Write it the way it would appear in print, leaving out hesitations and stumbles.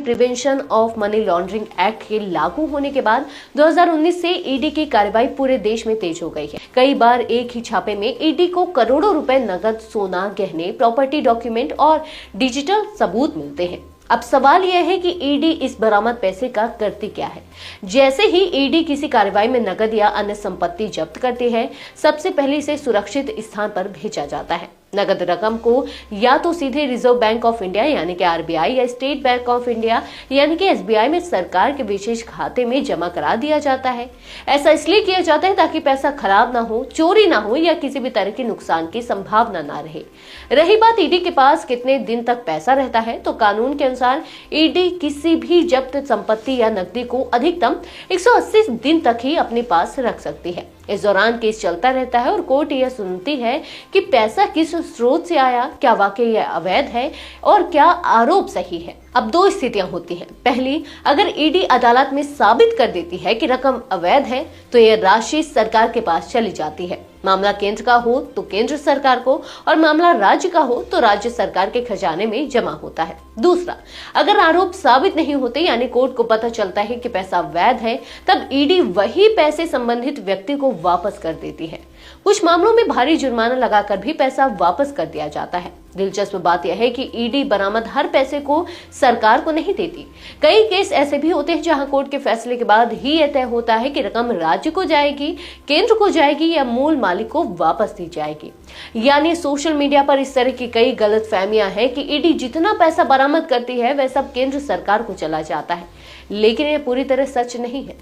Prevention of money laundering act के लागू होने के बाद 2019 से ईडी की कार्रवाई पूरे देश में तेज हो गई है। कई बार एक ही छापे में ईडी को करोड़ों रुपए नकद, सोना, गहने, प्रॉपर्टी डॉक्यूमेंट और डिजिटल सबूत मिलते हैं। अब सवाल यह है कि ईडी इस बरामद पैसे का करती क्या है। जैसे ही ईडी किसी कार्रवाई में नकद या अन्य संपत्ति जब्त करती है, सबसे पहले इसे सुरक्षित स्थान पर भेजा जाता है। नगद रकम को या तो सीधे रिजर्व बैंक ऑफ इंडिया यानी कि आरबीआई या स्टेट बैंक ऑफ इंडिया यानी कि एसबीआई में सरकार के विशेष खाते में जमा करा दिया जाता है। ऐसा इसलिए किया जाता है ताकि पैसा खराब ना हो, चोरी ना हो या किसी भी तरह के नुकसान की संभावना ना रहे। रही बात ईडी के पास कितने दिन तक पैसा रहता है, तो कानून के अनुसार ईडी किसी भी जब्त संपत्ति या नकदी को अधिकतम 180 दिन तक ही अपने पास रख सकती है। इस दौरान केस चलता रहता है और कोर्ट यह सुनती है कि पैसा किस स्रोत से आया, क्या वाकई यह अवैध है और क्या आरोप सही है। अब दो स्थितियां होती हैं। पहली, अगर ईडी अदालत में साबित कर देती है कि रकम अवैध है तो यह राशि सरकार के पास चली जाती है। मामला केंद्र का हो तो केंद्र सरकार को और मामला राज्य का हो तो राज्य सरकार के खजाने में जमा होता है। दूसरा, अगर आरोप साबित नहीं होते यानी कोर्ट को पता चलता है कि पैसा वैध है, तब ईडी वही पैसे संबंधित व्यक्ति को वापस कर देती है। कुछ मामलों में भारी जुर्माना लगाकर भी पैसा वापस कर दिया जाता है। दिलचस्प बात यह है कि ईडी बरामद हर पैसे को सरकार को नहीं देती। कई केस ऐसे भी होते हैं जहां कोर्ट के फैसले के बाद ही यह तय होता है कि रकम राज्य को जाएगी, केंद्र को जाएगी या मूल मालिक को वापस दी जाएगी। यानी सोशल मीडिया पर इस तरह की कई गलतफहमियां हैं कि ईडी जितना पैसा बरामद करती है वह सब केंद्र सरकार को चला जाता है, लेकिन यह पूरी तरह सच नहीं है।